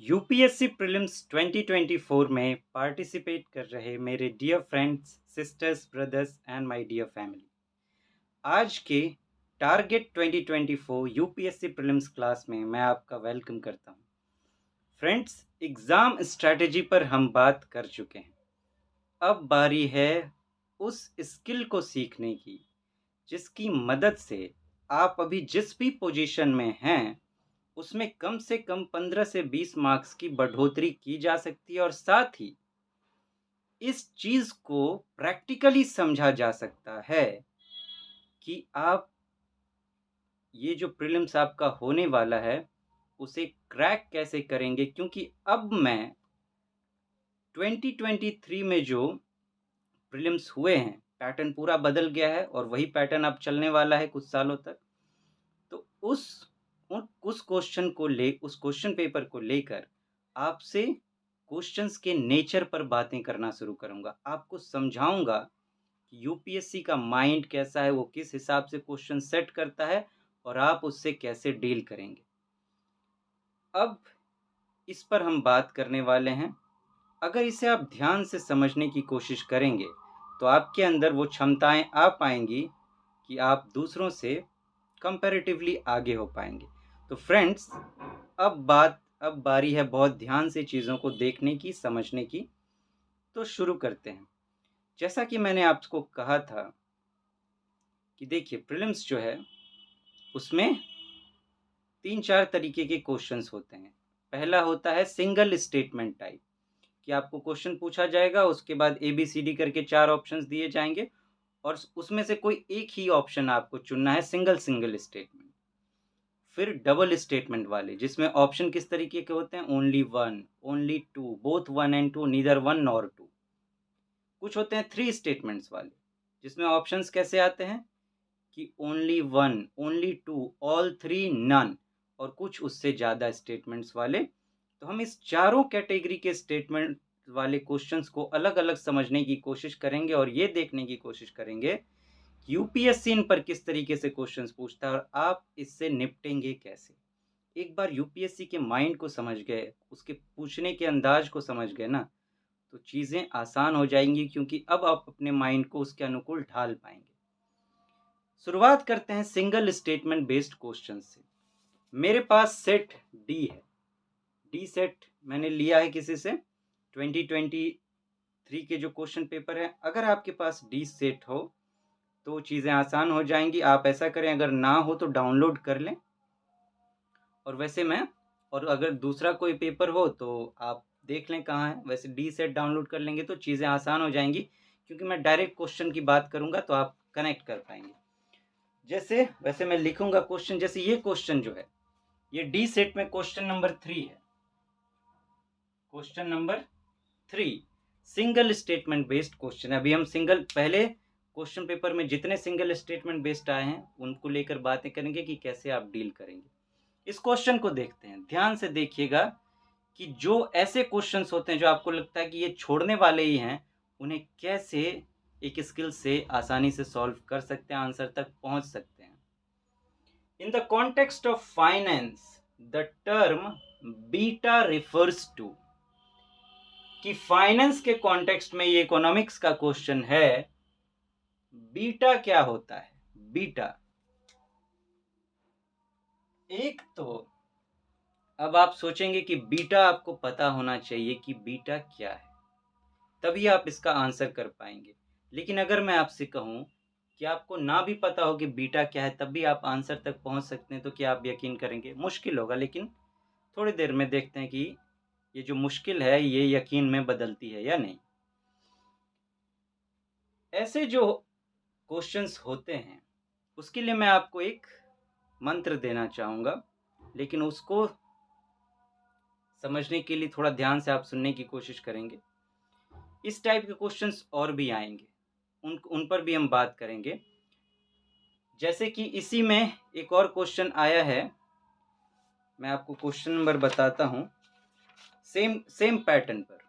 UPSC prelims 2024 में participate कर रहे मेरे dear friends, sisters, brothers and my dear family, आज के टारगेट 2024 यूपीएससी प्रीलिम्स क्लास में मैं आपका वेलकम करता हूं। फ्रेंड्स, एग्ज़ाम स्ट्रैटेजी पर हम बात कर चुके हैं। अब बारी है उस स्किल को सीखने की जिसकी मदद से आप अभी जिस भी पोजीशन में हैं उसमें कम से कम 15 से 20 मार्क्स की बढ़ोतरी की जा सकती है और साथ ही इस चीज़ को प्रैक्टिकली समझा जा सकता है कि आप ये जो प्रीलिम्स आपका होने वाला है उसे क्रैक कैसे करेंगे, क्योंकि अब मैं 2023 में जो प्रीलिम्स हुए हैं पैटर्न पूरा बदल गया है और वही पैटर्न अब चलने वाला है कुछ सालों तक। तो उस क्वेश्चन को ले उस क्वेश्चन पेपर को लेकर आपसे क्वेश्चंस के नेचर पर बातें करना शुरू करूंगा। आपको समझाऊंगा कि यूपीएससी का माइंड कैसा है, वो किस हिसाब से क्वेश्चन सेट करता है और आप उससे कैसे डील करेंगे। अब इस पर हम बात करने वाले हैं। अगर इसे आप ध्यान से समझने की कोशिश करेंगे तो आपके अंदर वो क्षमताएं आ पाएंगी कि आप दूसरों से कंपैरेटिवली आगे हो पाएंगे। तो फ्रेंड्स, अब बारी है बहुत ध्यान से चीज़ों को देखने की, समझने की। तो शुरू करते हैं। जैसा कि मैंने आपको कहा था कि देखिए, प्रीलिम्स जो है उसमें 3-4 तरीके के क्वेश्चंस होते हैं। पहला होता है सिंगल स्टेटमेंट टाइप, कि आपको क्वेश्चन पूछा जाएगा, उसके बाद ABCD करके 4 ऑप्शंस दिए जाएंगे और उसमें से कोई एक ही ऑप्शन आपको चुनना है, सिंगल सिंगल स्टेटमेंट। फिर डबल स्टेटमेंट वाले, जिसमें ऑप्शन किस तरीके के होते हैं, only one, only two, both one and two, neither one nor two. कुछ होते हैं थ्री स्टेटमेंट्स वाले, जिसमें ऑप्शंस कैसे आते हैं कि only one, only two, all three, none, और कुछ उससे ज़्यादा स्टेटमेंट्स वाले। तो हम इस चारों कैटेगरी के स्टेटमेंट वाले क्वेश्चंस को अलग अलग समझने की कोशिश करेंगे और ये देखने की कोशिश करेंगे यूपीएससी इन पर किस तरीके से क्वेश्चंस पूछता है और आप इससे निपटेंगे कैसे। एक बार यूपीएससी के माइंड को समझ गए, उसके पूछने के अंदाज को समझ गए ना, तो चीज़ें आसान हो जाएंगी, क्योंकि अब आप अपने माइंड को उसके अनुकूल ढाल पाएंगे। शुरुआत करते हैं सिंगल स्टेटमेंट बेस्ड क्वेश्चन से। मेरे पास सेट डी है। डी सेट मैंने लिया है किसी से, 2023 के जो क्वेश्चन पेपर है। अगर आपके पास डी सेट हो तो चीज़ें आसान हो जाएंगी। आप ऐसा करें, अगर ना हो तो डाउनलोड कर लें। और वैसे मैं और अगर दूसरा कोई पेपर हो तो आप देख लें कहाँ है। वैसे डी सेट डाउनलोड कर लेंगे तो चीज़ें आसान हो जाएंगी, क्योंकि मैं डायरेक्ट क्वेश्चन की बात करूंगा तो आप कनेक्ट कर पाएंगे। जैसे वैसे मैं लिखूंगा क्वेश्चन, जैसे ये क्वेश्चन जो है ये डी सेट में क्वेश्चन नंबर 3 है। Question number 3 single statement based question है। अभी हम सिंगल, पहले क्वेश्चन पेपर में जितने सिंगल स्टेटमेंट बेस्ड आए हैं उनको लेकर बातें करेंगे कि कैसे आप डील करेंगे। इस क्वेश्चन को देखते हैं, ध्यान से देखिएगा कि जो ऐसे क्वेश्चंस होते हैं जो आपको लगता है कि ये छोड़ने वाले ही हैं, उन्हें कैसे एक स्किल से आसानी से सॉल्व कर सकते हैं, आंसर तक पहुंच सकते हैं। In the context of finance, the term beta refers to, कि फाइनेंस के कॉन्टेक्स्ट में ये इकोनॉमिक्स का क्वेश्चन है, बीटा क्या होता है। बीटा, एक तो अब आप सोचेंगे कि बीटा आपको पता होना चाहिए कि बीटा क्या है, तभी आप इसका आंसर कर पाएंगे। लेकिन अगर मैं आपसे कहूं कि आपको ना भी पता हो कि बीटा क्या है तब भी आप आंसर तक पहुंच सकते हैं, तो क्या आप यकीन करेंगे? मुश्किल होगा, लेकिन थोड़ी देर में देखते हैं कि ये जो मुश्किल है ये यकीन में बदलती है या नहीं। ऐसे जो क्वेश्चंस होते हैं उसके लिए मैं आपको एक मंत्र देना चाहूँगा, लेकिन उसको समझने के लिए थोड़ा ध्यान से आप सुनने की कोशिश करेंगे। इस टाइप के क्वेश्चंस और भी आएंगे, उन पर भी हम बात करेंगे। जैसे कि इसी में एक और क्वेश्चन आया है, मैं आपको क्वेश्चन नंबर बताता हूँ, सेम सेम पैटर्न पर।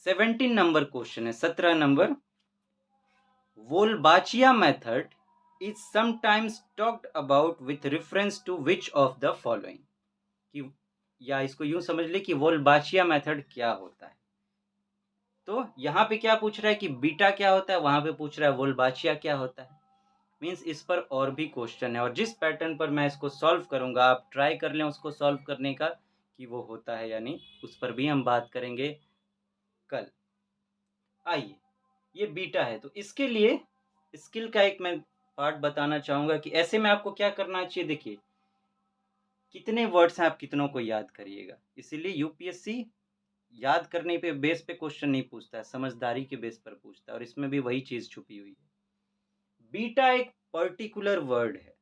17 नंबर क्वेश्चन है, 17 number. Wolbachia method is sometimes talked about with reference to which of the following, कि या इसको यूं समझ ले कि वोल्बाचिया मेथड क्या होता है। तो यहाँ पे क्या पूछ रहा है कि बीटा क्या होता है, वहां पे पूछ रहा है वोल्बाचिया क्या होता है। मीन्स इस पर और भी क्वेश्चन है, और जिस पैटर्न पर मैं इसको सॉल्व करूंगा आप ट्राई कर लें उसको सॉल्व करने का कि वो होता है या नहीं, उस पर भी हम बात करेंगे कल। आइए, ये बीटा है, तो इसके लिए स्किल का एक मैं पार्ट बताना चाहूंगा कि ऐसे में आपको क्या करना चाहिए। देखिए कितने वर्ड्स हैं, आप कितनों को याद करिएगा। इसीलिए यूपीएससी याद करने पे बेस पे क्वेश्चन नहीं पूछता है, समझदारी के बेस पर पूछता है, और इसमें भी वही चीज छुपी हुई है। बीटा एक पर्टिकुलर वर्ड है,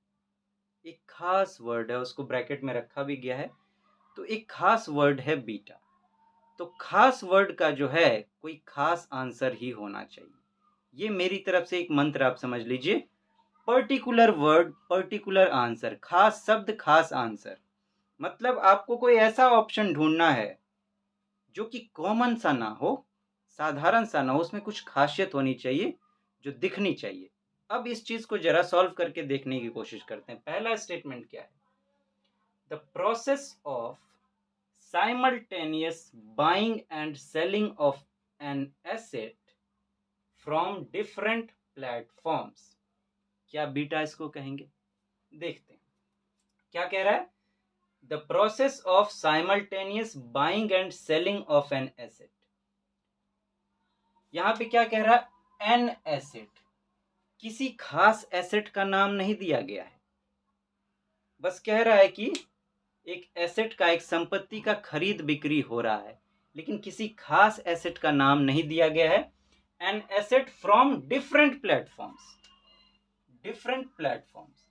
एक खास वर्ड है, उसको ब्रैकेट में रखा भी गया है, तो एक खास वर्ड है बीटा। तो खास वर्ड का जो है कोई खास आंसर ही होना चाहिए। ये मेरी तरफ से एक मंत्र आप समझ लीजिए, पर्टिकुलर वर्ड पर्टिकुलर आंसर, खास शब्द खास आंसर। मतलब आपको कोई ऐसा ऑप्शन ढूंढना है जो कि कॉमन सा ना हो, साधारण सा ना हो, उसमें कुछ खासियत होनी चाहिए जो दिखनी चाहिए। अब इस चीज को जरा सॉल्व करके देखने की कोशिश करते हैं। पहला स्टेटमेंट क्या है, the process of simultaneous buying and selling of an asset from different platforms, क्या बीटा इसको कहेंगे? देखते हैं क्या कह रहा है। The process of simultaneous buying and selling of an asset, यहां पे क्या कह रहा है, एन एसेट, किसी खास एसेट का नाम नहीं दिया गया है, बस कह रहा है कि एक एसेट का, एक संपत्ति का खरीद बिक्री हो रहा है, लेकिन किसी खास एसेट का नाम नहीं दिया गया है। An asset from different platforms, different platforms,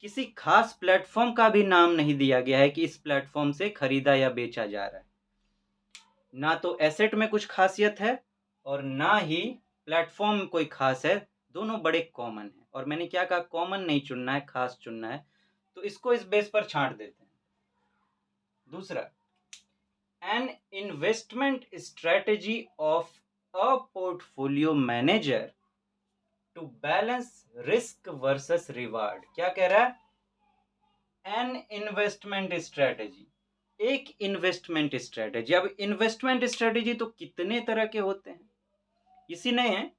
किसी खास प्लेटफॉर्म का भी नाम नहीं दिया गया है कि इस प्लेटफॉर्म से खरीदा या बेचा जा रहा है। ना तो एसेट में कुछ खासियत है और ना ही प्लेटफॉर्म कोई खास है, दोनों बड़े कॉमन है। और मैंने क्या कहा, कॉमन नहीं चुनना है, खास चुनना है, तो इसको इस बेस पर छांट देते हैं। दूसरा, an investment strategy of a portfolio manager to balance risk versus reward, क्या कह रहा है, एन इन्वेस्टमेंट स्ट्रेटेजी, एक इन्वेस्टमेंट स्ट्रेटेजी। अब इन्वेस्टमेंट स्ट्रेटेजी तो कितने तरह के होते हैं, इसी ने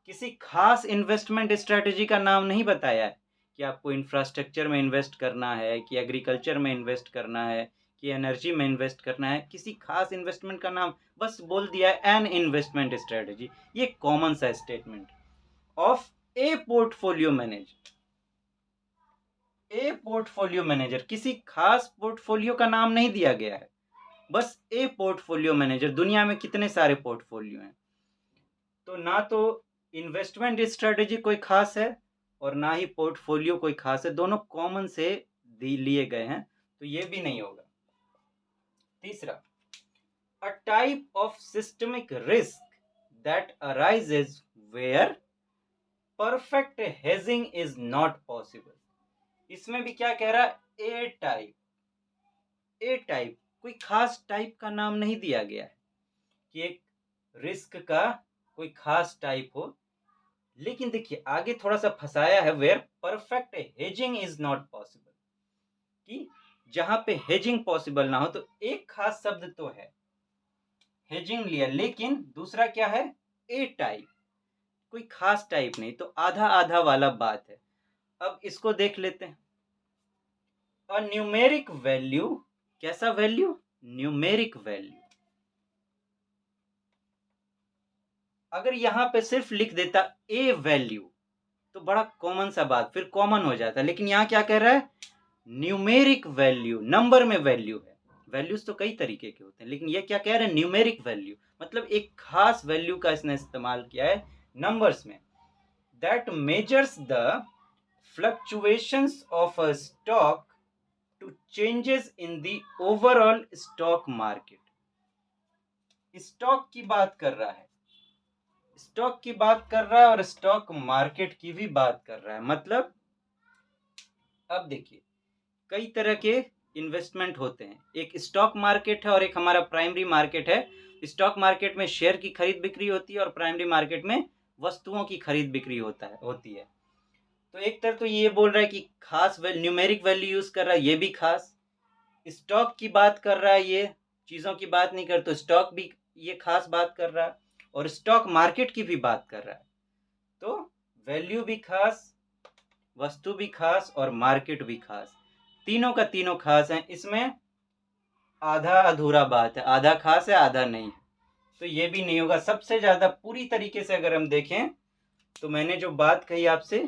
किसी खास इन्वेस्टमेंट स्ट्रेटेजी का नाम नहीं बताया है कि आपको इंफ्रास्ट्रक्चर में इन्वेस्ट करना है, कि एग्रीकल्चर में इन्वेस्ट करना है, कि एनर्जी में इन्वेस्ट करना है। किसी खास इन्वेस्टमेंट का नाम बस बोल दिया है, एन इन्वेस्टमेंट स्ट्रेटेजी। ये कॉमन सा statement of A portfolio manager, A portfolio manager, किसी खास पोर्टफोलियो का नाम नहीं दिया गया है, बस ए पोर्टफोलियो मैनेजर। दुनिया में कितने सारे पोर्टफोलियो हैं, तो ना तो इन्वेस्टमेंट स्ट्रेटेजी कोई खास है और ना ही पोर्टफोलियो कोई खास है, दोनों कॉमन से लिए गए हैं, तो ये भी नहीं होगा। तीसरा, a type of systemic risk that arises where perfect hedging is not possible, इसमें भी क्या कह रहा है, ए टाइप, ए टाइप, कोई खास टाइप का नाम नहीं दिया गया है कि एक रिस्क का कोई खास टाइप हो। लेकिन देखिए आगे थोड़ा सा फंसाया है, where perfect hedging is not possible, कि जहां पे हेजिंग पॉसिबल ना हो। तो एक खास शब्द तो है, हेजिंग लिया, लेकिन दूसरा क्या है, ए टाइप, कोई खास टाइप नहीं, तो आधा आधा वाला बात है। अब इसको देख लेते हैं, अ न्यूमेरिक वैल्यू, कैसा वैल्यू, न्यूमेरिक वैल्यू। अगर यहां पे सिर्फ लिख देता ए वैल्यू तो बड़ा कॉमन सा बात, फिर कॉमन हो जाता, लेकिन यहाँ क्या कह रहा है, न्यूमेरिक वैल्यू, नंबर में वैल्यू है। वैल्यूज तो कई तरीके के होते हैं, लेकिन ये क्या कह रहे हैं, न्यूमेरिक वैल्यू, मतलब एक खास वैल्यू का इसने इस्तेमाल किया है नंबर्स में। That measures the fluctuations of a stock to changes in the overall stock market, stock की बात कर रहा है, स्टॉक की बात कर रहा है और स्टॉक मार्केट की भी बात कर रहा है। मतलब अब देखिए कई तरह के इन्वेस्टमेंट होते हैं, एक स्टॉक मार्केट है और एक हमारा प्राइमरी मार्केट है। स्टॉक मार्केट में शेयर की खरीद बिक्री होती है और प्राइमरी मार्केट में वस्तुओं की खरीद बिक्री होती है। तो एक तरफ तो ये बोल रहा है कि खास न्यूमेरिक वैल्यू यूज़ कर रहा है, ये भी खास। स्टॉक की बात कर रहा है, ये चीज़ों की बात नहीं कर, तो स्टॉक भी ये खास बात कर रहा है, और स्टॉक मार्केट की भी बात कर रहा है। तो वैल्यू भी खास, वस्तु भी खास और मार्केट भी खास, तीनों का तीनों खास है। इसमें आधा अधूरा बात है, आधा खास है आधा नहीं है, तो ये भी नहीं होगा। सबसे ज़्यादा पूरी तरीके से अगर हम देखें तो मैंने जो बात कही आपसे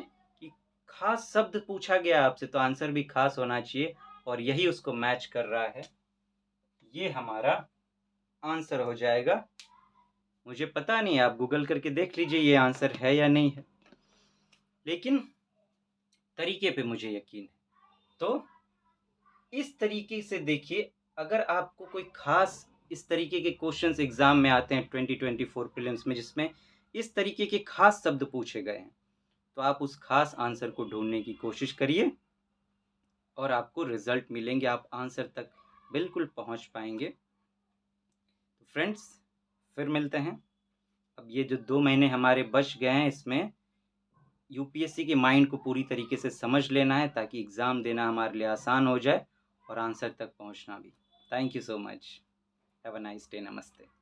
कि खास शब्द पूछा गया आपसे, तो आंसर भी खास होना चाहिए, और यही उसको मैच कर रहा है। ये हमारा आंसर हो जाएगा। मुझे पता नहीं, आप गूगल करके देख लीजिए ये आंसर है या नहीं है, लेकिन तरीके पे मुझे यकीन है। तो इस तरीके से देखिए, अगर आपको कोई खास इस तरीके के क्वेश्चंस एग्जाम में आते हैं 2024 प्रीलिम्स में, जिसमें इस तरीके के खास शब्द पूछे गए हैं, तो आप उस खास आंसर को ढूंढने की कोशिश करिए और आपको रिजल्ट मिलेंगे, आप आंसर तक बिल्कुल पहुंच पाएंगे। तो फ्रेंड्स, फिर मिलते हैं। अब ये जो 2 महीने हमारे बच गए हैं, इसमें यूपीएससी के माइंड को पूरी तरीके से समझ लेना है, ताकि एग्ज़ाम देना हमारे लिए आसान हो जाए और आंसर तक पहुंचना भी। Thank you so much. Have a nice day. नमस्ते।